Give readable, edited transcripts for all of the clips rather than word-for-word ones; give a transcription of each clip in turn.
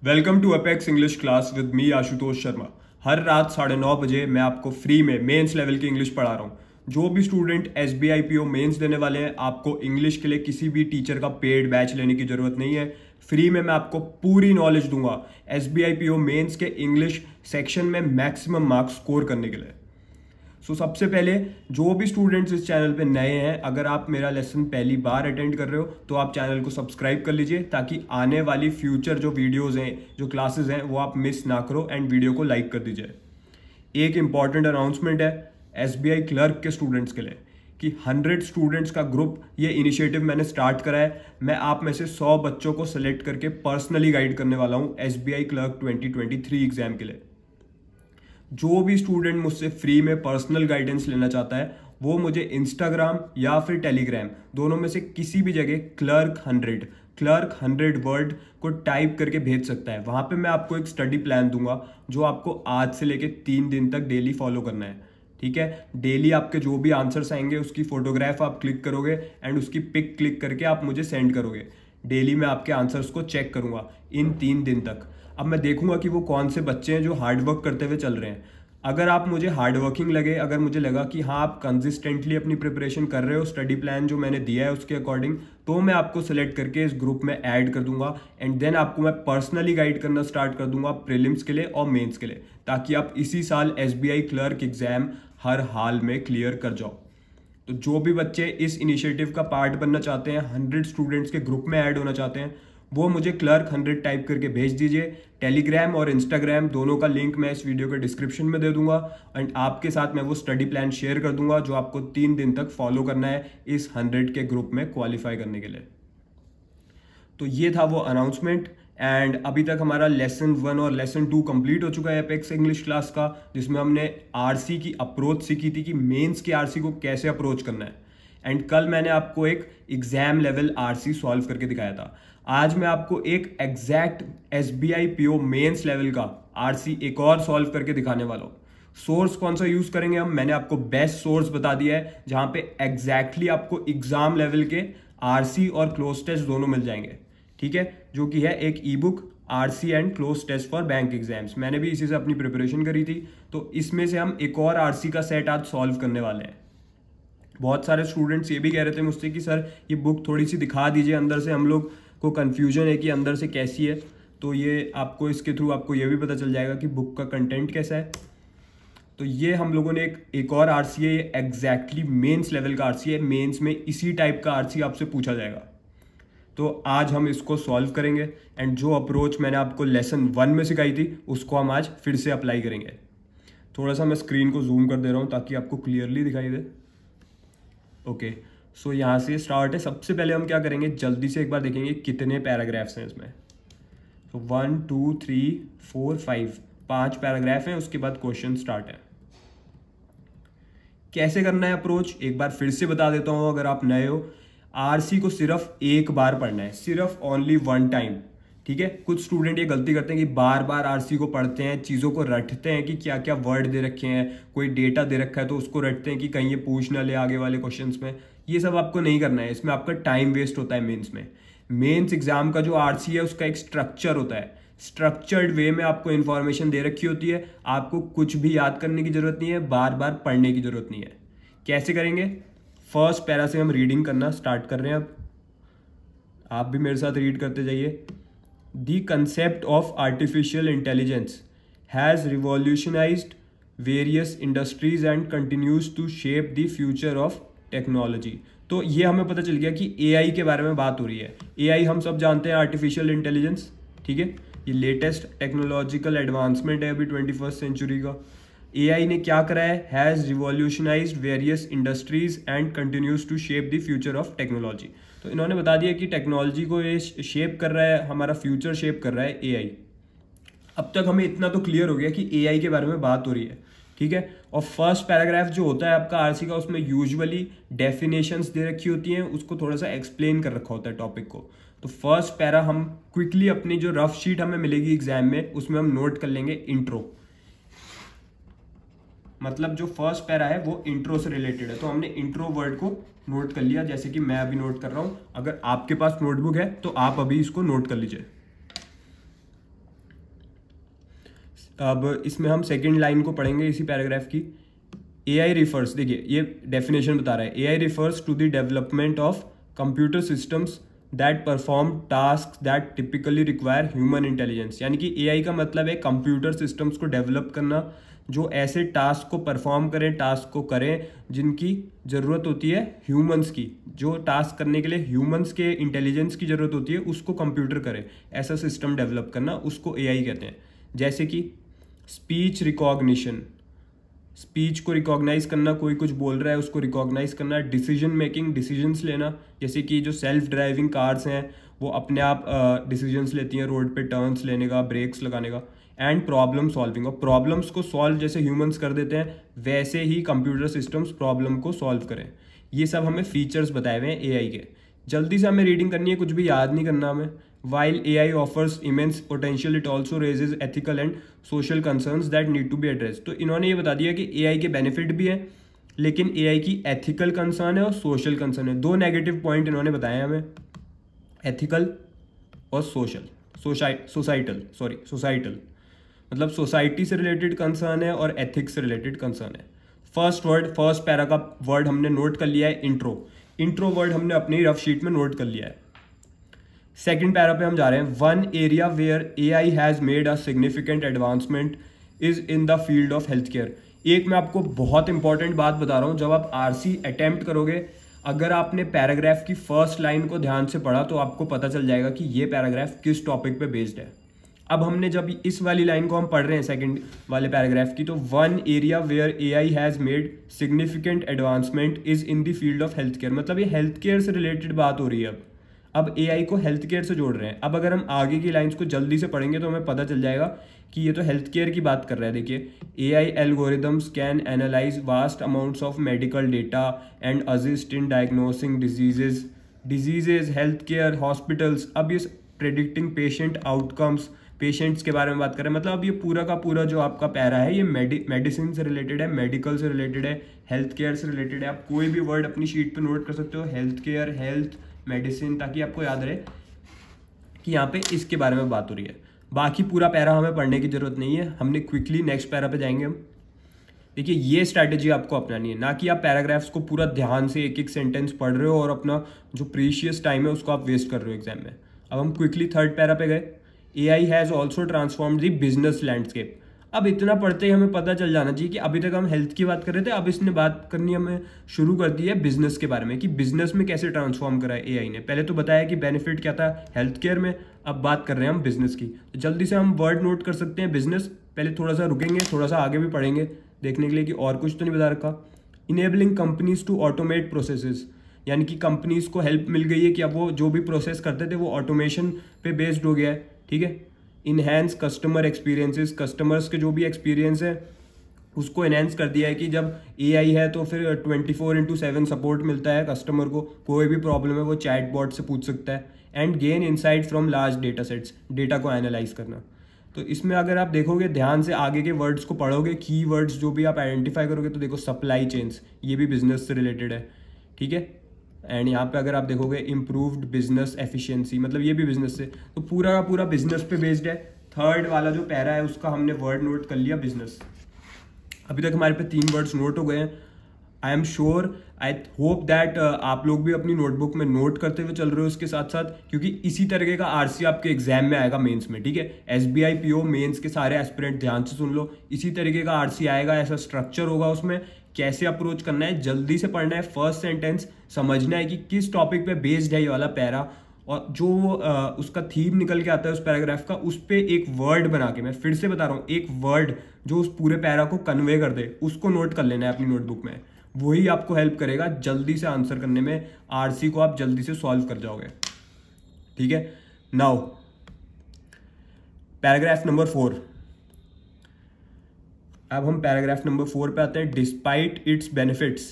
Welcome to Apex English class with me Ashutosh Sharma. हर रात 9:30 बजे मैं आपको फ्री में मेंस लेवल की इंग्लिश पढ़ा रहा हूँ। जो भी स्टूडेंट SBI PO मेंस देने वाले हैं, आपको इंग्लिश के लिए किसी भी टीचर का पेड बैच लेने की जरूरत नहीं है। फ्री में मैं आपको पूरी नॉलेज दूंगा SBI PO मेंस के इंग्लिश सेक्शन में मैक्सिमम मार्क्स स्कोर करने के लिए। सबसे पहले जो भी स्टूडेंट्स इस चैनल पे नए हैं, अगर आप मेरा लेसन पहली बार अटेंड कर रहे हो तो आप चैनल को सब्सक्राइब कर लीजिए, ताकि आने वाली फ्यूचर जो वीडियोस हैं, जो क्लासेस हैं, वो आप मिस ना करो एंड वीडियो को लाइक कर दीजिए। एक इंपॉर्टेंट अनाउंसमेंट है SBI क्लर्क के स्टूडेंट्स के लिए कि 100 स्टूडेंट्स का ग्रुप, ये इनिशिएटिव मैंने स्टार्ट करा है। मैं आप में से 100 बच्चों को सिलेक्ट करके पर्सनली गाइड करने वाला हूँ SBI क्लर्क 2023 एग्जाम के लिए। जो भी स्टूडेंट मुझसे फ्री में पर्सनल गाइडेंस लेना चाहता है, वो मुझे इंस्टाग्राम या फिर टेलीग्राम, दोनों में से किसी भी जगह क्लर्क 100 वर्ड को टाइप करके भेज सकता है। वहां पे मैं आपको एक स्टडी प्लान दूंगा जो आपको आज से लेके 3 दिन तक डेली फॉलो करना है। ठीक है, डेली आपके जो भी आंसर्स आएंगे उसकी फोटोग्राफ आप क्लिक करोगे एंड उसकी पिक क्लिक करके आप मुझे सेंड करोगे। डेली मैं आपके आंसर्स को चेक करूंगा इन 3 दिन तक। अब मैं देखूंगा कि वो कौन से बच्चे हैं जो हार्डवर्क करते हुए चल रहे हैं। अगर आप मुझे हार्डवर्किंग लगे, अगर मुझे लगा कि हाँ आप कंसिस्टेंटली अपनी प्रिपरेशन कर रहे हो, स्टडी प्लान जो मैंने दिया है उसके अकॉर्डिंग, तो मैं आपको सेलेक्ट करके इस ग्रुप में ऐड कर दूंगा एंड देन आपको मैं पर्सनली गाइड करना स्टार्ट कर दूंगा प्रीलिम्स के लिए और मेंस के लिए, ताकि आप इसी साल SBI क्लर्क एग्जाम हर हाल में क्लियर कर जाओ। तो जो भी बच्चे इस इनिशिएटिव का पार्ट बनना चाहते हैं, 100 स्टूडेंट्स के ग्रुप में ऐड होना चाहते हैं, वो मुझे क्लर्क 100 टाइप करके भेज दीजिए। टेलीग्राम और इंस्टाग्राम दोनों का लिंक मैं इस वीडियो के डिस्क्रिप्शन में दे दूंगा एंड आपके साथ मैं वो स्टडी प्लान शेयर कर दूंगा जो आपको 3 दिन तक फॉलो करना है इस 100 के ग्रुप में क्वालिफाई करने के लिए। तो ये था वो अनाउंसमेंट एंड अभी तक हमारा लेसन 1 और लेसन 2 कंप्लीट हो चुका है अपेक्स इंग्लिश क्लास का, जिसमें हमने RC की अप्रोच सीखी थी कि मेंस की RC को कैसे अप्रोच करना है। एंड कल मैंने आपको एक एग्जाम लेवल RC सॉल्व करके दिखाया था। आज मैं आपको एक exact SBI PO mains level का RC एक और सॉल्व करके दिखाने वाला हूँ। सोर्स कौन सा यूज करेंगे हम, मैंने आपको बेस्ट सोर्स बता दिया है जहां पे एग्जैक्टली आपको एग्जाम लेवल के RC और क्लोज टेस्ट दोनों मिल जाएंगे। ठीक है, जो कि है एक e book RC and cloze test for bank exams. मैंने भी इसी से अपनी प्रिपरेशन करी थी, तो इसमें से हम एक और RC का सेट आज सॉल्व करने वाले हैं। बहुत सारे स्टूडेंट्स ये भी कह रहे थे मुझसे कि सर ये बुक थोड़ी सी दिखा दीजिए, अंदर से हम लोग को कंफ्यूजन है कि अंदर से कैसी है। तो ये आपको इसके थ्रू आपको ये भी पता चल जाएगा कि बुक का कंटेंट कैसा है। तो ये हम लोगों ने एक और RC है, ये एग्जैक्टली मेंस लेवल का RC है। मेंस में इसी टाइप का RC आपसे पूछा जाएगा। तो आज हम इसको सॉल्व करेंगे एंड जो अप्रोच मैंने आपको लेसन 1 में सिखाई थी उसको हम आज फिर से अप्लाई करेंगे। थोड़ा सा मैं स्क्रीन को जूम कर दे रहा हूँ ताकि आपको क्लियरली दिखाई दे। ओके, सो यहाँ से स्टार्ट है। सबसे पहले हम क्या करेंगे, जल्दी से एक बार देखेंगे कितने पैराग्राफ्स हैं इसमें। तो 1 2 3 4 5 पैराग्राफ हैं। उसके बाद क्वेश्चन स्टार्ट है। कैसे करना है अप्रोच एक बार फिर से बता देता हूँ। अगर आप नए हो, RC को सिर्फ एक बार पढ़ना है, सिर्फ ओनली 1 टाइम। ठीक है, कुछ स्टूडेंट ये गलती करते हैं कि बार बार RC को पढ़ते हैं, चीज़ों को रटते हैं कि क्या क्या वर्ड दे रखे हैं, कोई डेटा दे रखा है तो उसको रटते हैं कि कहीं ये पूछ ना ले आगे वाले क्वेश्चंस में। ये सब आपको नहीं करना है, इसमें आपका टाइम वेस्ट होता है। मेंस में, मेंस एग्जाम का जो RC है उसका एक स्ट्रक्चर होता है। स्ट्रक्चर्ड वे में आपको इन्फॉर्मेशन दे रखी होती है, आपको कुछ भी याद करने की जरूरत नहीं है, बार बार पढ़ने की जरूरत नहीं है। कैसे करेंगे, फर्स्ट पैरा से हम रीडिंग करना स्टार्ट कर रहे हैं। अब आप भी मेरे साथ रीड करते जाइए। The concept of artificial intelligence has revolutionized various industries and continues to shape the future of technology। तो ये हमें पता चल गया कि AI के बारे में बात हो रही है। AI हम सब जानते हैं, आर्टिफिशियल इंटेलिजेंस। ठीक है, ये लेटेस्ट टेक्नोलॉजिकल एडवांसमेंट है अभी 21st सेंचुरी का। AI ने क्या करा है, has revolutionized various industries and continues to shape the future of technology. तो इन्होंने बता दिया कि टेक्नोलॉजी को ये शेप कर रहा है, हमारा फ्यूचर शेप कर रहा है AI। अब तक हमें इतना तो क्लियर हो गया कि AI के बारे में बात हो रही है। ठीक है, और फर्स्ट पैराग्राफ जो होता है आपका RC का, उसमें यूजुअली डेफिनेशंस दे रखी होती हैं, उसको थोड़ा सा एक्सप्लेन कर रखा होता है टॉपिक को। तो फर्स्ट पैरा हम क्विकली अपनी जो रफ शीट हमें मिलेगी एग्जाम में, उसमें हम नोट कर लेंगे इंट्रो। मतलब जो फर्स्ट पैरा है वो इंट्रो से रिलेटेड है, तो हमने इंट्रो वर्ड को नोट कर लिया, जैसे कि मैं अभी नोट कर रहा हूं। अगर आपके पास नोटबुक है तो आप अभी इसको नोट कर लीजिए। अब इसमें हम सेकेंड लाइन को पढ़ेंगे इसी पैराग्राफ की। AI रिफर्स, देखिए ये डेफिनेशन बता रहा है, AI refers to the development of computer systems that perform task that typically require human intelligence. यानी कि AI का मतलब है कंप्यूटर सिस्टम्स को डेवलप करना जो ऐसे टास्क को परफॉर्म करें, टास्क को करें जिनकी ज़रूरत होती है ह्यूमंस की, जो टास्क करने के लिए ह्यूमंस के इंटेलिजेंस की ज़रूरत होती है उसको कंप्यूटर करे, ऐसा सिस्टम डेवलप करना उसको AI कहते हैं। जैसे कि स्पीच रिकॉग्निशन, स्पीच को रिकॉग्नाइज करना, कोई कुछ बोल रहा है उसको रिकॉग्नाइज करना। डिसीजन मेकिंग, डिसीजंस लेना, जैसे कि जो सेल्फ ड्राइविंग कार्स हैं वो अपने आप डिसीजंस लेती हैं रोड पे टर्न्स लेने का, ब्रेक्स लगाने का। एंड प्रॉब्लम सॉल्विंग, और प्रॉब्लम्स को सॉल्व जैसे ह्यूमंस कर देते हैं वैसे ही कंप्यूटर सिस्टम्स प्रॉब्लम को सॉल्व करें। ये सब हमें फीचर्स बताए हुए हैं AI के। जल्दी से हमें रीडिंग करनी है, कुछ भी याद नहीं करना हमें। While AI offers immense potential, it also raises ethical and social concerns that need to be addressed। तो इन्होंने ये बता दिया कि AI के बेनिफिट भी हैं, लेकिन AI की एथिकल कंसर्न है और सोशल कंसर्न है। दो नेगेटिव पॉइंट इन्होंने बताए हमें, एथिकल और सोसाइटल। मतलब सोसाइटी से रिलेटेड कंसर्न है और एथिक्स से रिलेटेड कंसर्न है। फर्स्ट पैरा का वर्ड हमने नोट कर लिया है, इंट्रो वर्ड हमने अपनी रफ शीट में नोट कर लिया है। सेकेंड पैरा पे हम जा रहे हैं। One area where AI has made a significant advancement is in the field of health care. एक मैं आपको बहुत इंपॉर्टेंट बात बता रहा हूँ, जब आप RC अटेम्प्ट करोगे, अगर आपने पैराग्राफ की फर्स्ट लाइन को ध्यान से पढ़ा तो आपको पता चल जाएगा कि ये पैराग्राफ किस टॉपिक पे बेस्ड है। अब हमने जब इस वाली लाइन को हम पढ़ रहे हैं सेकंड वाले पैराग्राफ की, तो one area where AI has made significant advancement is in the field of health care. मतलब ये हेल्थ केयर से रिलेटेड बात हो रही है। अब AI को हेल्थ केयर से जोड़ रहे हैं। अब अगर हम आगे की लाइंस को जल्दी से पढ़ेंगे तो हमें पता चल जाएगा कि ये तो हेल्थ केयर की बात कर रहा है। देखिए, AI algorithms can analyse vast amounts of medical data and assist in diagnosing diseases, health care, hospitals. अब ये प्रेडिक्टिंग पेशेंट आउटकम्स, पेशेंट्स के बारे में बात करें। मतलब अब ये पूरा का पूरा जो आपका पैरा है ये मेडिसिन से रिलेटेड है, मेडिकल से रिलेटेड है, हेल्थ केयर से रिलेटेड है। आप कोई भी वर्ड अपनी शीट पे नोट कर सकते हो, हेल्थ केयर, हेल्थ, मेडिसिन, ताकि आपको याद रहे कि यहाँ पे इसके बारे में बात हो रही है। बाकी पूरा पैरा हमें पढ़ने की जरूरत नहीं है, हमने क्विकली नेक्स्ट पैरा पे जाएंगे हम। देखिए, ये स्ट्रैटेजी आपको अपनानी है, ना कि आप पैराग्राफ्स को पूरा ध्यान से एक एक सेंटेंस पढ़ रहे हो और अपना जो प्रीशियस टाइम है उसको आप वेस्ट कर रहे हो एग्जाम में। अब हम क्विकली थर्ड पैरा पे गए। AI has also transformed the business landscape. अब इतना पढ़ते ही हमें पता चल जाना चाहिए कि अभी तक हम हेल्थ की बात कर रहे थे, अब इसने बात करनी हमें शुरू कर दी है बिजनेस के बारे में, कि बिजनेस में कैसे ट्रांसफॉर्म करा है AI ने। पहले तो बताया कि बेनिफिट क्या था हेल्थ केयर में, अब बात कर रहे हैं हम बिजनेस की। तो जल्दी से हम वर्ड नोट कर सकते हैं बिजनेस। पहले थोड़ा सा रुकेंगे, थोड़ा सा आगे भी पढ़ेंगे देखने के लिए कि और कुछ तो नहीं बता रखा। Enabling companies to automate processes, यानी कि कंपनीज को हेल्प मिल गई है कि अब वो जो भी प्रोसेस करते थे वो ऑटोमेशन पे बेस्ड हो गया है। ठीक है। इन्हेंस कस्टमर एक्सपीरियंसेस, कस्टमर्स के जो भी एक्सपीरियंस है उसको इन्हेंस कर दिया है कि जब AI है तो फिर 24/7 सपोर्ट मिलता है कस्टमर को, कोई भी प्रॉब्लम है वो चैट बॉट से पूछ सकता है। And gain insight from large data sets, data को एनालाइज करना। तो इसमें अगर आप देखोगे ध्यान से आगे के वर्ड्स को पढ़ोगे, की वर्ड्स जो भी आप आइडेंटिफाई करोगे, तो देखो सप्लाई चेन्स, ये भी बिजनेस से रिलेटेड है। ठीक है। एंड यहाँ पे अगर आप देखोगे इम्प्रूव्ड बिजनेस एफिशिएंसी, मतलब ये भी बिजनेस से, तो पूरा का पूरा बिजनेस पे बेस्ड है। थर्ड वाला जो पैरा है उसका हमने वर्ड नोट कर लिया बिजनेस। अभी तक हमारे पे 3 वर्ड्स नोट हो गए हैं। I am sure, I hope that आप लोग भी अपनी नोटबुक में नोट करते हुए चल रहे हो उसके साथ साथ, क्योंकि इसी तरीके का RC आपके एग्जाम में आएगा मेंस में। ठीक है। SBI PO मेंस के सारे एस्पिरेंट ध्यान से सुन लो, इसी तरीके का RC आएगा, ऐसा स्ट्रक्चर होगा उसमें। कैसे अप्रोच करना है, जल्दी से पढ़ना है, फर्स्ट सेंटेंस समझना है कि किस टॉपिक पे बेस्ड है ये वाला पैरा, और जो उसका थीम निकल के आता है उस पैराग्राफ का, उस पे एक वर्ड बना के, मैं फिर से बता रहा हूँ, एक वर्ड जो उस पूरे पैरा को कन्वे कर दे उसको नोट कर लेना है अपनी नोटबुक में। वही आपको हेल्प करेगा जल्दी से आंसर करने में, RC को आप जल्दी से सॉल्व कर जाओगे। ठीक है। Now paragraph number 4। अब हम पैराग्राफ नंबर 4 पे आते हैं। डिस्पाइट इट्स बेनिफिट्स,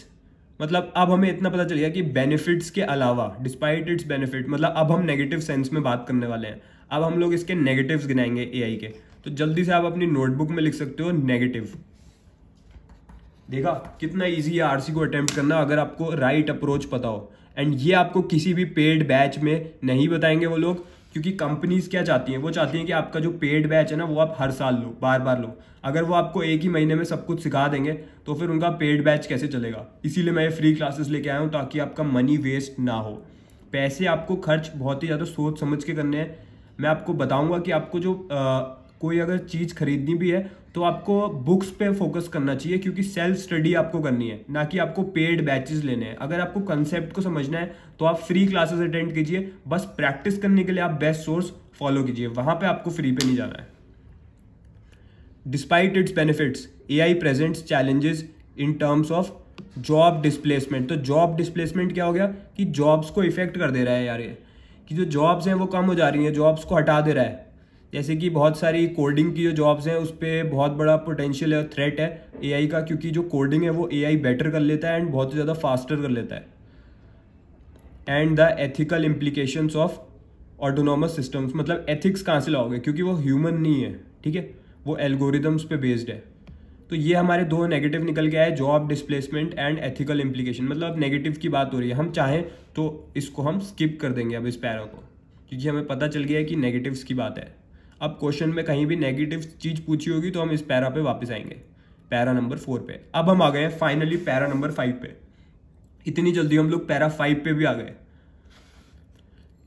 मतलब अब हमें इतना पता चल गया कि बेनिफिट्स के अलावा, डिस्पाइट इट्स बेनिफिट मतलब अब हम नेगेटिव सेंस में बात करने वाले हैं। अब हम लोग इसके नेगेटिव्स गिनाएंगे AI के। तो जल्दी से आप अपनी नोटबुक में लिख सकते हो नेगेटिव। देखा कितना इजी है RC को अटेम्प्ट करना अगर आपको राइट अप्रोच पता हो। एंड ये आपको किसी भी पेड बैच में नहीं बताएंगे वो लोग, क्योंकि कंपनीज क्या चाहती हैं, वो चाहती हैं कि आपका जो पेड बैच है ना वो आप हर साल लो, बार बार लो। अगर वो आपको एक ही महीने में सब कुछ सिखा देंगे तो फिर उनका पेड बैच कैसे चलेगा। इसीलिए मैं ये फ्री क्लासेस लेके आया हूँ ताकि आपका मनी वेस्ट ना हो। पैसे आपको खर्च बहुत ही ज़्यादा सोच समझ के करने हैं। मैं आपको बताऊंगा कि आपको जो कोई अगर चीज़ खरीदनी भी है तो आपको बुक्स पे फोकस करना चाहिए, क्योंकि सेल्फ स्टडी आपको करनी है, ना कि आपको पेड बैचेस लेने हैं। अगर आपको कंसेप्ट को समझना है तो आप फ्री क्लासेस अटेंड कीजिए, बस प्रैक्टिस करने के लिए आप बेस्ट सोर्स फॉलो कीजिए, वहां पे आपको फ्री पे नहीं जाना है। Despite it's benefits, AI presents challenges in terms of job displacement. तो जॉब डिस्प्लेसमेंट क्या हो गया कि जॉब्स को इफेक्ट कर दे रहा है यार, ये कि जो जॉब्स हैं वो कम हो जा रही हैं, जॉब्स को हटा दे रहा है। जैसे कि बहुत सारी कोडिंग की जो जॉब्स हैं उस पर बहुत बड़ा पोटेंशियल है, थ्रेट है एआई का, क्योंकि जो कोडिंग है वो एआई बेटर कर लेता है एंड बहुत ही ज़्यादा फास्टर कर लेता है। And the ethical implications of autonomous systems, मतलब एथिक्स कहाँ से लाओगे, क्योंकि वो ह्यूमन नहीं है, ठीक है, वो एल्गोरिदम्स पे बेस्ड है। तो ये हमारे दो नेगेटिव निकल के आए, job displacement and ethical implication. मतलब अब नेगेटिव की बात हो रही है, हम चाहें तो इसको हम स्किप कर देंगे अब इस पैरा को, क्योंकि हमें पता चल गया है कि नेगेटिव्स की बात है। अब क्वेश्चन में कहीं भी नेगेटिव चीज पूछी होगी तो हम इस पैरा पे वापस आएंगे, पैरा नंबर 4 पे। अब हम आ गए हैं फाइनली पैरा नंबर 5 पे। इतनी जल्दी हम लोग पैरा 5 पे भी आ गए।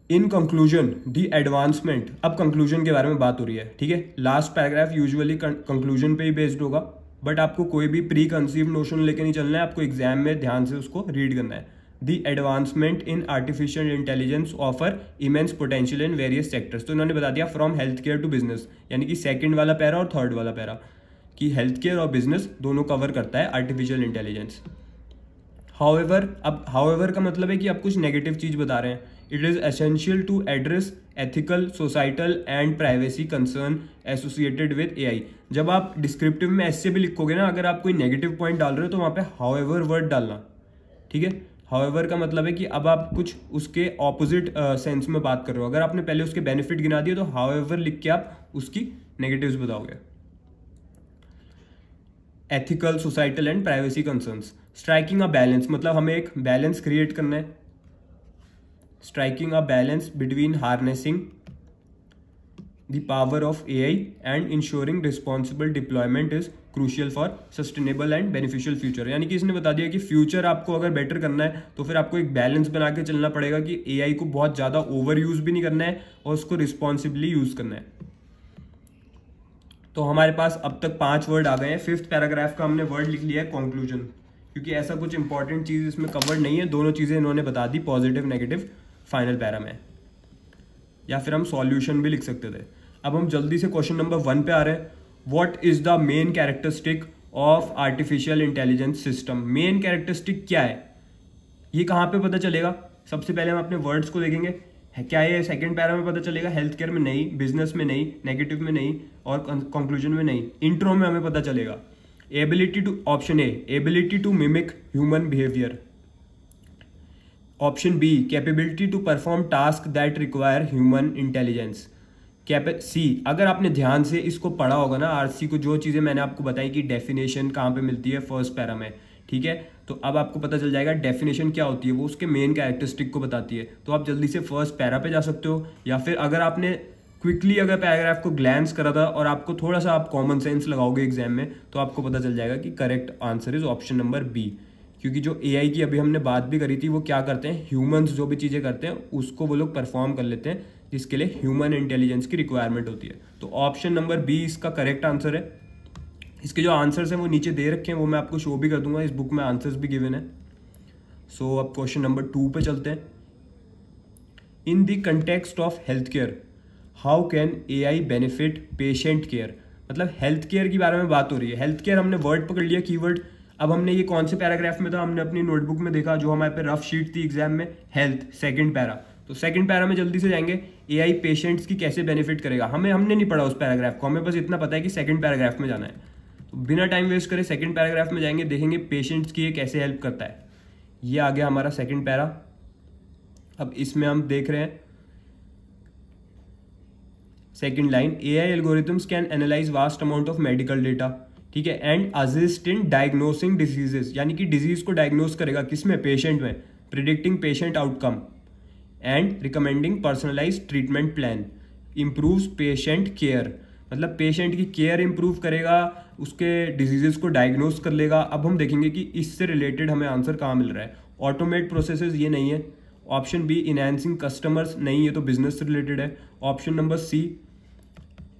इन कंक्लूजन दी एडवांसमेंट, अब कंक्लूजन के बारे में बात हो रही है, ठीक है। लास्ट पैराग्राफ यूजुअली कंक्लूजन पे ही बेस्ड होगा, बट आपको कोई भी प्री कंसीव नोशन लेके नहीं चलना है, आपको एग्जाम में ध्यान से उसको रीड करना है। The advancement in artificial intelligence offer immense potential in various sectors. तो इन्होंने बता दिया from healthcare to business, यानी कि सेकंड वाला पैरा और थर्ड वाला पैरा, कि हेल्थ केयर और बिजनेस दोनों कवर करता है आर्टिफिशियल इंटेलिजेंस। हाउएवर, अब हाउएवर का मतलब है कि आप कुछ नेगेटिव चीज बता रहे हैं। It is essential to address ethical, societal and privacy concern associated with AI. जब आप डिस्क्रिप्टिव में ऐसे भी लिखोगे ना, अगर आप कोई नेगेटिव पॉइंट डाल रहे हो तो वहां पे हाउएवर वर्ड डालना, ठीक है। हाउएवर का मतलब है कि अब आप कुछ उसके ऑपोजिट सेंस में बात कर रहे हो। अगर आपने पहले उसके बेनिफिट गिना दिए तो हाउएवर लिख के आप उसकी नेगेटिव्स बताओगे। Ethical, societal and privacy concerns. Striking a balance, मतलब हमें एक बैलेंस क्रिएट करना है। Striking a balance between harnessing the power of AI and ensuring responsible deployment is crucial for sustainable and beneficial future. यानी कि इसने बता दिया कि फ्यूचर आपको अगर बेटर करना है तो फिर आपको एक बैलेंस बना के चलना पड़ेगा कि एआई को बहुत ज़्यादा ओवर यूज भी नहीं करना है और उसको रिस्पॉन्सिबली यूज करना है। तो हमारे पास अब तक 5 वर्ड आ गए हैं। 5th पैराग्राफ का हमने वर्ड लिख लिया है कंक्लूजन, क्योंकि ऐसा कुछ इंपॉर्टेंट चीज़ इसमें कवर्ड नहीं है। दोनों चीज़ें इन्होंने बता दी, पॉजिटिव नेगेटिव फाइनल पैरा में, या फिर हम सॉल्यूशन भी लिख सकते थे। अब हम जल्दी से क्वेश्चन नंबर 1 पे आ रहे हैं। What is the main characteristic of artificial intelligence system. Main characteristic क्या है, ये कहाँ पे पता चलेगा? सबसे पहले हम अपने वर्ड्स को देखेंगे। क्या ये सेकंड पैरा में पता चलेगा? हेल्थ केयर में नहीं, बिजनेस में नहीं, नेगेटिव में नहीं और कंक्लूजन में नहीं, इंट्रो में हमें पता चलेगा। Ability to, option A ability to mimic human behaviour. Option B capability to perform task that require human intelligence. C, अगर आपने ध्यान से इसको पढ़ा होगा ना, आरसी को, जो चीज़ें मैंने आपको बताई कि डेफिनेशन कहाँ पे मिलती है फर्स्ट पैरा में, ठीक है, तो अब आपको पता चल जाएगा डेफिनेशन क्या होती है, वो उसके मेन कैरेक्टरिस्टिक को बताती है। तो आप जल्दी से फर्स्ट पैरा पे जा सकते हो, या फिर अगर आपने क्विकली अगर पैराग्राफ को ग्लैंस करा था और आपको थोड़ा सा आप कॉमन सेंस लगाओगे एग्जाम में, तो आपको पता चल जाएगा कि correct answer is option number B. क्योंकि जो एआई की अभी हमने बात भी करी थी, वो क्या करते हैं, ह्यूमंस जो भी चीज़ें करते हैं उसको वो लोग परफॉर्म कर लेते हैं, जिसके लिए ह्यूमन इंटेलिजेंस की रिक्वायरमेंट होती है। तो ऑप्शन नंबर बी इसका करेक्ट आंसर है। इसके जो आंसर्स हैं वो नीचे दे रखे हैं, वो मैं आपको शो भी कर दूंगा, इस बुक में आंसर्स भी गिवन है। सो अब क्वेश्चन नंबर 2 पे चलते हैं। In the context of health care how can AI benefit patient care. मतलब हेल्थ केयर के बारे में बात हो रही है। हेल्थ केयर हमने वर्ड पकड़ लिया, कीवर्ड। अब हमने ये कौन से पैराग्राफ में था, हमने अपनी नोटबुक में देखा, जो हमारे पे रफ शीट थी एग्जाम में, हेल्थ सेकंड पैरा। तो सेकंड पैरा में जल्दी से जाएंगे, एआई पेशेंट्स की कैसे बेनिफिट करेगा। हमने नहीं पढ़ा उस पैराग्राफ को, हमें बस इतना पता है कि सेकंड पैराग्राफ में जाना है। तो बिना टाइम वेस्ट करे सेकंड पैराग्राफ में जाएंगे, देखेंगे पेशेंट्स की ये कैसे हेल्प करता है। ये आ गया हमारा सेकंड पैरा। अब इसमें हम देख रहे हैं second line, AI algorithms can analyse vast amount of medical data, ठीक है, and assist in diagnosing diseases, यानी कि डिजीज को डायग्नोस करेगा, किसमें, पेशेंट में, predicting patient outcome and recommending personalised treatment plan, improves patient care, मतलब पेशेंट की केयर इंप्रूव करेगा, उसके डिजीजेस को डायग्नोस कर लेगा। अब हम देखेंगे कि इससे रिलेटेड हमें आंसर कहाँ मिल रहा है। ऑटोमेट प्रोसेसेस ये नहीं है। ऑप्शन बी इनहैंसिंग कस्टमर्स, नहीं, ये तो बिजनेस से रिलेटेड है। Option number C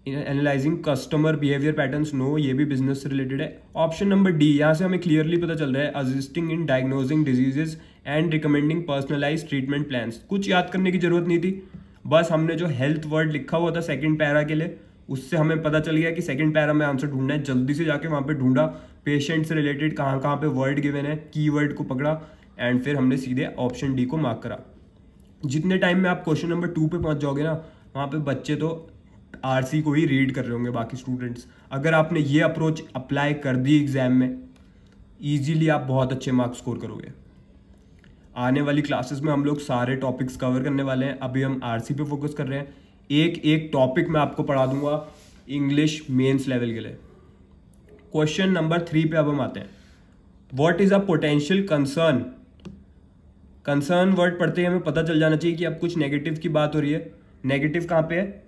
analysing customer behaviour patterns, no, ये भी बिजनेस से रिलेटेड है। ऑप्शन नंबर डी, यहाँ से हमें क्लियरली पता चल रहा है assisting in diagnosing diseases and recommending personalised treatment plans. कुछ याद करने की जरूरत नहीं थी, बस हमने जो हेल्थ वर्ड लिखा हुआ था सेकंड पैरा के लिए, उससे हमें पता चल गया कि सेकंड पैरा में आंसर ढूंढना है। जल्दी से जाके वहाँ पे ढूंढा, पेशेंट से रिलेटेड कहाँ कहाँ पे वर्ड गिवन है, कीवर्ड को पकड़ा एंड फिर हमने सीधे ऑप्शन डी को मार्क करा। जितने टाइम में आप क्वेश्चन नंबर 2 पे पहुंच जाओगे ना, वहाँ पे बच्चे तो आरसी को ही रीड कर रहे होंगे, बाकी स्टूडेंट्स। अगर आपने ये अप्रोच अप्लाई कर दी एग्जाम में, ईजिली आप बहुत अच्छे मार्क्स स्कोर करोगे। आने वाली क्लासेस में हम लोग सारे टॉपिक्स कवर करने वाले हैं। अभी हम आरसी पे फोकस कर रहे हैं। एक एक टॉपिक मैं आपको पढ़ा दूंगा इंग्लिश मेंस लेवल के लिए। क्वेश्चन नंबर 3 पे अब हम आते हैं। What is a potential concern. Concern word पढ़ते ही हमें पता चल जाना चाहिए कि अब कुछ नेगेटिव की बात हो रही है। नेगेटिव कहाँ पे है?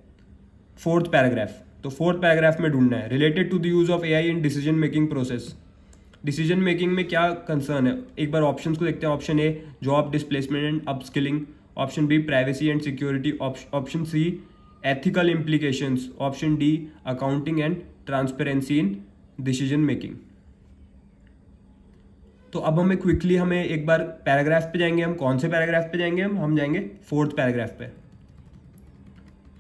4th paragraph. तो 4th पैराग्राफ में ढूंढना है। Related to the use of AI in decision making process. Decision making में क्या कंसर्न है? एक बार ऑप्शंस को देखते हैं। Option A job displacement and upskilling, option B privacy and security, option C ethical implications, option D accounting and transparency in decision making. तो अब हमें एक बार पैराग्राफ पे जाएंगे। हम कौन से पैराग्राफ पे जाएंगे? हम जाएंगे 4th पैराग्राफ पे।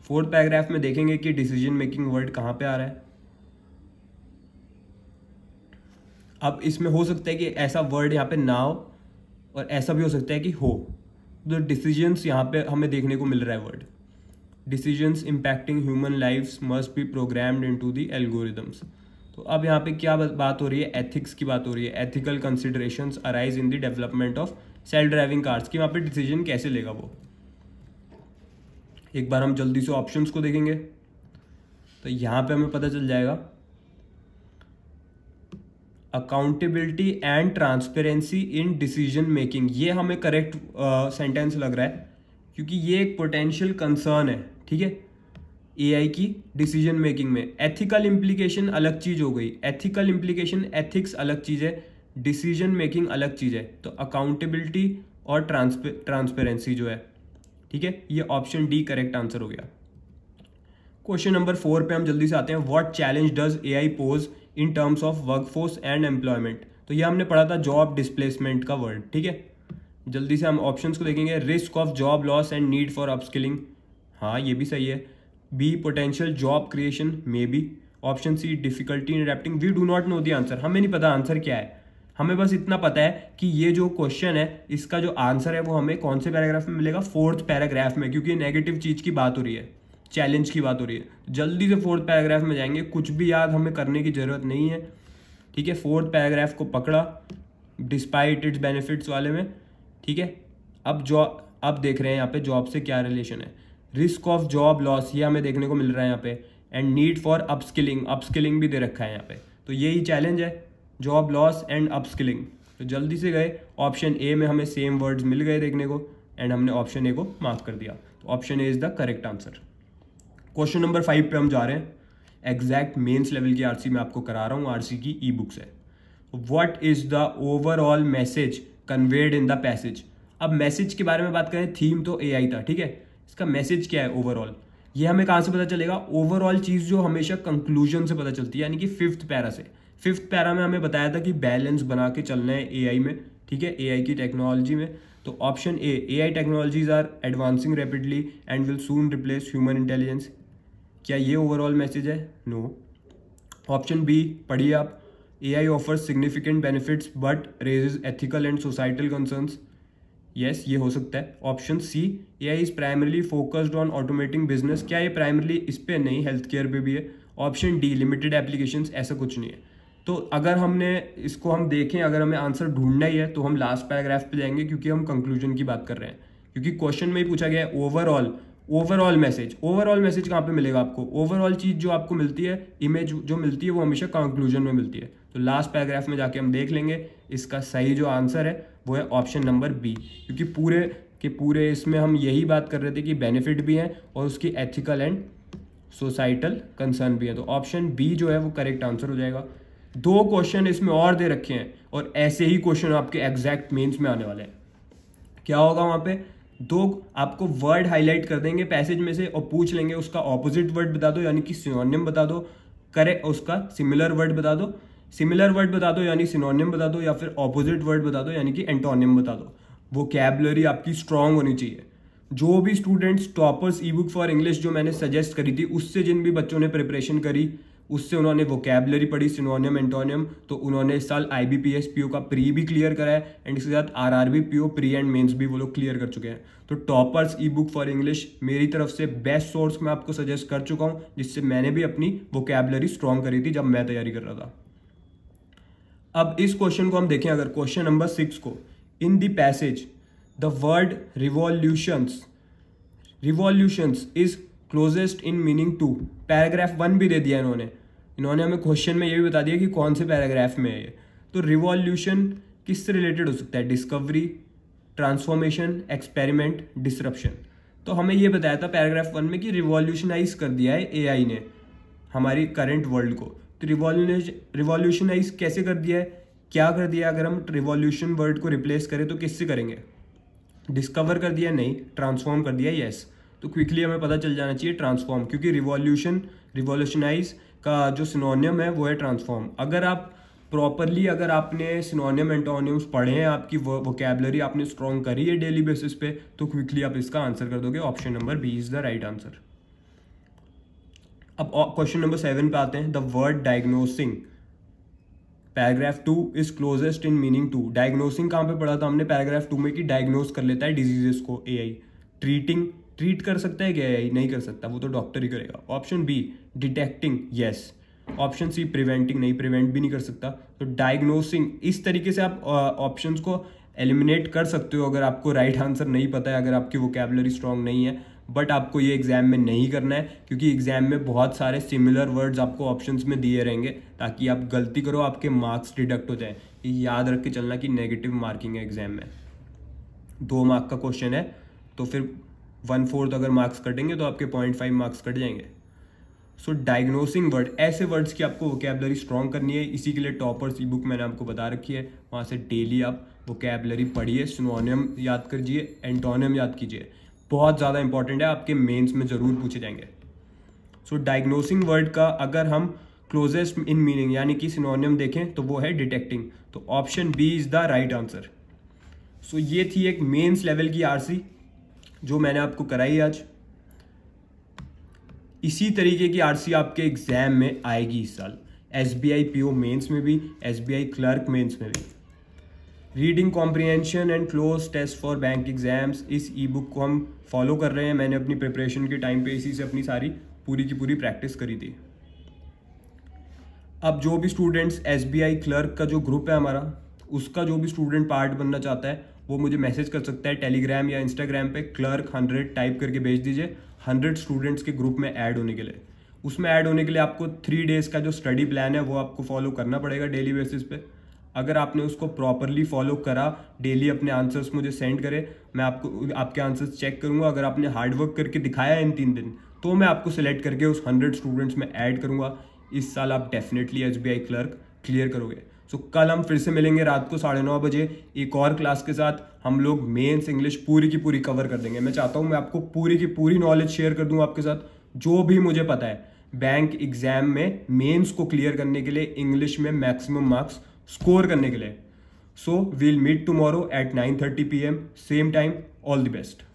4th पैराग्राफ में देखेंगे कि डिसीजन मेकिंग वर्ड कहाँ पे आ रहा है। अब इसमें हो सकता है कि ऐसा वर्ड यहाँ पे ना हो और ऐसा भी हो सकता है कि हो। तो डिसीजंस यहाँ पे हमें देखने को मिल रहा है word. Decisions impacting human lives must be programmed into the algorithms. तो अब यहाँ पे क्या बात हो रही है? एथिक्स की बात हो रही है। Ethical considerations arise in the development of self driving cars की वहाँ पे डिसीजन कैसे लेगा वो। एक बार हम जल्दी से ऑप्शंस को देखेंगे तो यहाँ पे हमें पता चल जाएगा accountability and transparency in decision making. ये हमें करेक्ट सेंटेंस लग रहा है क्योंकि ये एक पोटेंशियल कंसर्न है, ठीक है, एआई की डिसीजन मेकिंग में। एथिकल इम्प्लीकेशन अलग चीज हो गई। एथिकल इम्प्लीकेशन, एथिक्स अलग चीज है, डिसीजन मेकिंग अलग चीज है। तो अकाउंटेबिलिटी और ट्रांसपेरेंसी जो है, ठीक है, ये ऑप्शन डी करेक्ट आंसर हो गया। क्वेश्चन नंबर 4 पे हम जल्दी से आते हैं। What challenge does AI pose in terms of workforce and employment. तो ये हमने पढ़ा था जॉब डिस्प्लेसमेंट का वर्ड, ठीक है। जल्दी से हम ऑप्शंस को देखेंगे। Risk of job loss and need for upskilling, हाँ ये भी सही है। B potential job creation, maybe. Option C difficulty in adapting. We do not know the answer, हमें नहीं पता आंसर क्या है। हमें बस इतना पता है कि ये जो क्वेश्चन है इसका जो आंसर है वो हमें कौन से पैराग्राफ में मिलेगा? 4th पैराग्राफ में, क्योंकि नेगेटिव चीज की बात हो रही है, चैलेंज की बात हो रही है। जल्दी से 4th पैराग्राफ में जाएंगे। कुछ भी याद हमें करने की जरूरत नहीं है, ठीक है। 4th पैराग्राफ को पकड़ा डिस्पाइट इट्स बेनिफिट्स वाले में, ठीक है। अब देख रहे हैं यहाँ पे जॉब से क्या रिलेशन है। रिस्क ऑफ जॉब लॉस, ये हमें देखने को मिल रहा है यहाँ पे। And need for upskilling, upskilling भी दे रखा है यहाँ पे। तो यही चैलेंज है, जॉब लॉस एंड अपस्किलिंग। तो जल्दी से गए ऑप्शन ए में, हमें सेम वर्ड्स मिल गए देखने को एंड हमने ऑप्शन ए को मार्क कर दिया। तो option A is the correct answer. Question number 5 पे हम जा रहे हैं। एग्जैक्ट मेंस लेवल की आरसी मैं आपको करा रहा हूँ, आरसी की ई बुक्स है। What is the overall message conveyed in the passage. अब मैसेज के बारे में बात करें, थीम तो एआई था, ठीक है। इसका मैसेज क्या है ओवरऑल, ये हमें कहाँ से पता चलेगा? ओवरऑल चीज जो हमेशा कंक्लूजन से पता चलती है, यानी कि 5th पैरा से। 5th पैरा में हमें बताया था कि बैलेंस बना के चलना है एआई में, ठीक है, एआई की टेक्नोलॉजी में। तो option A, AI technologies are advancing rapidly and will soon replace human intelligence. क्या ये ओवरऑल मैसेज है? नो। ऑप्शन बी पढ़िए आप। AI offers significant benefits but raises ethical and societal concerns. Yes, ये हो सकता है। Option C, AI is primarily focused on automating business. क्या ये प्राइमरली इस पे नहीं, हेल्थ केयर पे भी है। ऑप्शन डी, लिमिटेड एप्लीकेशंस, ऐसा कुछ नहीं है। तो अगर हमने इसको हम देखें, अगर हमें आंसर ढूंढना ही है तो हम लास्ट पैराग्राफ पे जाएंगे, क्योंकि हम कंक्लूजन की बात कर रहे हैं। क्योंकि क्वेश्चन में ही पूछा गया है ओवरऑल मैसेज। ओवरऑल मैसेज कहाँ पे मिलेगा आपको? ओवरऑल चीज जो आपको मिलती है, इमेज जो मिलती है, वो हमेशा कंक्लूजन में मिलती है। तो लास्ट पैराग्राफ में जाके हम देख लेंगे। इसका सही जो आंसर है वो है ऑप्शन नंबर बी, क्योंकि पूरे कि पूरे इसमें हम यही बात कर रहे थे कि बेनिफिट भी है और उसकी एथिकल एंड सोसाइटल कंसर्न भी है। तो ऑप्शन बी जो है वो करेक्ट आंसर हो जाएगा। 2 क्वेश्चन इसमें और दे रखे हैं और ऐसे ही क्वेश्चन आपके एग्जैक्ट मेंस में आने वाले हैं। क्या होगा वहां पे, 2 आपको वर्ड हाईलाइट कर देंगे पैसेज में से और पूछ लेंगे उसका ऑपोजिट वर्ड बता दो यानी कि सिनोनिम बता दो, करेक्ट उसका सिमिलर वर्ड बता दो, सिमिलर वर्ड बता दो यानी सिनोनिम बता दो, या फिर ऑपोजिट वर्ड बता दो यानी कि एंटोनिम बता दो। वोकैबुलरी आपकी स्ट्रांग होनी चाहिए। जो भी students toppers e book for English जो मैंने सजेस्ट करी थी उससे जिन भी बच्चों ने प्रिपरेशन करी उससे उन्होंने वोकैबुलरी पढ़ी, सिनोनिम, एंटोनिम, तो उन्होंने इस साल IBPS PO का प्री भी क्लियर करा है एंड इसके साथ RRB PO pre and mains भी वो लोग क्लियर कर चुके हैं। तो toppers e book for English मेरी तरफ से बेस्ट सोर्स मैं आपको सजेस्ट कर चुका हूं, जिससे मैंने भी अपनी वोकैबुलरी स्ट्रांग करी थी जब मैं तैयारी कर रहा था। अब इस क्वेश्चन को हम देखें, अगर क्वेश्चन नंबर 6 को, in the passage the word revolutions is closest in meaning to, paragraph 1 भी दे दिया इन्होंने हमें क्वेश्चन में ये भी बता दिया कि कौन से पैराग्राफ में है ये। तो रिवॉल्यूशन किससे रिलेटेड हो सकता है, डिस्कवरी, ट्रांसफॉर्मेशन, एक्सपेरिमेंट, डिसरप्शन। तो हमें ये बताया था पैराग्राफ 1 में कि रिवॉल्यूशनाइज कर दिया है AI ने हमारी करंट वर्ल्ड को। तो रिवॉल्यूशनाइज कैसे कर दिया है, क्या कर दिया, अगर हम रिवॉल्यूशन वर्ड को रिप्लेस करें तो किससे करेंगे, डिस्कवर कर दिया नहीं, ट्रांसफॉर्म कर दिया यस। तो क्विकली हमें पता चल जाना चाहिए ट्रांसफॉर्म, क्योंकि रिवॉल्यूशनाइज का जो सिनोनियम है वो है ट्रांसफॉर्म। अगर आप प्रॉपरली अगर आपने सिनोनियम एंटोनिम्स पढ़े हैं, आपकी वोकैबुलरी आपने स्ट्रॉन्ग करी है डेली बेसिस पे, तो क्विकली आप इसका आंसर कर दोगे। Option number B is the right answer. अब क्वेश्चन नंबर 7 पे आते हैं। The word diagnosing, paragraph 2 is closest in meaning to. Diagnosing कहाँ पे पढ़ा था हमने पैराग्राफ 2 में कि डायग्नोस कर लेता है डिजीजेस को AI। ट्रीट कर सकता है क्या AI, नहीं कर सकता, वो तो डॉक्टर ही करेगा। Option B detecting, yes. Option C preventing, नहीं, प्रिवेंट भी नहीं कर सकता। तो डायग्नोसिंग, इस तरीके से आप ऑप्शंस को एलिमिनेट कर सकते हो अगर आपको राइट आंसर नहीं पता है, अगर आपकी वोकैबुलरी स्ट्रांग नहीं है। बट आपको ये एग्जाम में नहीं करना है, क्योंकि एग्जाम में बहुत सारे सिमिलर वर्ड्स आपको ऑप्शंस में दिए रहेंगे, ताकि आप गलती करो आपके मार्क्स डिडक्ट हो जाए। ये याद रख के चलना कि नेगेटिव मार्किंग है एग्जाम में। 2 मार्क का क्वेश्चन है तो फिर 1/4 अगर मार्क्स कटेंगे तो आपके 0.5 मार्क्स कट जाएंगे। सो डायग्नोसिंग वर्ड, ऐसे वर्ड्स की आपको वोकैबुलरी स्ट्रांग करनी है। इसी के लिए टॉपर्स ई बुक मैंने आपको बता रखी है, वहाँ से डेली आप वोकैबुलरी पढ़िए, सिनोनिम याद कीजिए, एंटोनिम याद कीजिए, बहुत ज़्यादा इंपॉर्टेंट है, आपके मेंस में ज़रूर पूछे जाएंगे। सो डायग्नोसिंग वर्ड का अगर हम क्लोजेस्ट इन मीनिंग यानी कि सिनोनिम देखें तो वो है डिटेक्टिंग। तो option B is the right answer. So ये थी एक मेंस लेवल की RC जो मैंने आपको कराई आज। इसी तरीके की RC आपके एग्जाम में आएगी इस साल, SBI PO मेंस में भी, SBI क्लर्क मेंस में भी। Reading comprehension and cloze test for bank exams, इस ई बुक को हम फॉलो कर रहे हैं। मैंने अपनी प्रिपरेशन के टाइम पे इसी से अपनी सारी पूरी की पूरी प्रैक्टिस करी थी। अब जो भी स्टूडेंट्स SBI क्लर्क का जो ग्रुप है हमारा, उसका जो भी स्टूडेंट पार्ट बनना चाहता है वो मुझे मैसेज कर सकता है टेलीग्राम या इंस्टाग्राम पे, क्लर्क 100 टाइप करके भेज दीजिए 100 स्टूडेंट्स के ग्रुप में ऐड होने के लिए। उसमें ऐड होने के लिए आपको 3 डेज़ का जो स्टडी प्लान है वो आपको फॉलो करना पड़ेगा डेली बेसिस पे। अगर आपने उसको प्रॉपरली फॉलो करा, डेली अपने आंसर्स मुझे सेंड करें, मैं आपको आपके आंसर्स चेक करूंगा। अगर आपने हार्डवर्क करके दिखाया इन 3 दिन तो मैं आपको सिलेक्ट करके उस 100 स्टूडेंट्स में ऐड करूंगा। इस साल आप डेफिनेटली SBI क्लर्क क्लियर करोगे। सो कल हम फिर से मिलेंगे रात को 9:30 बजे एक और क्लास के साथ। हम लोग मेंस इंग्लिश पूरी की पूरी कवर कर देंगे। मैं चाहता हूँ मैं आपको पूरी की पूरी नॉलेज शेयर कर दूँ आपके साथ, जो भी मुझे पता है बैंक एग्जाम में मेंस को क्लियर करने के लिए, इंग्लिश में मैक्सिमम मार्क्स स्कोर करने के लिए। So we'll meet tomorrow at 9:30 PM same time. All the best.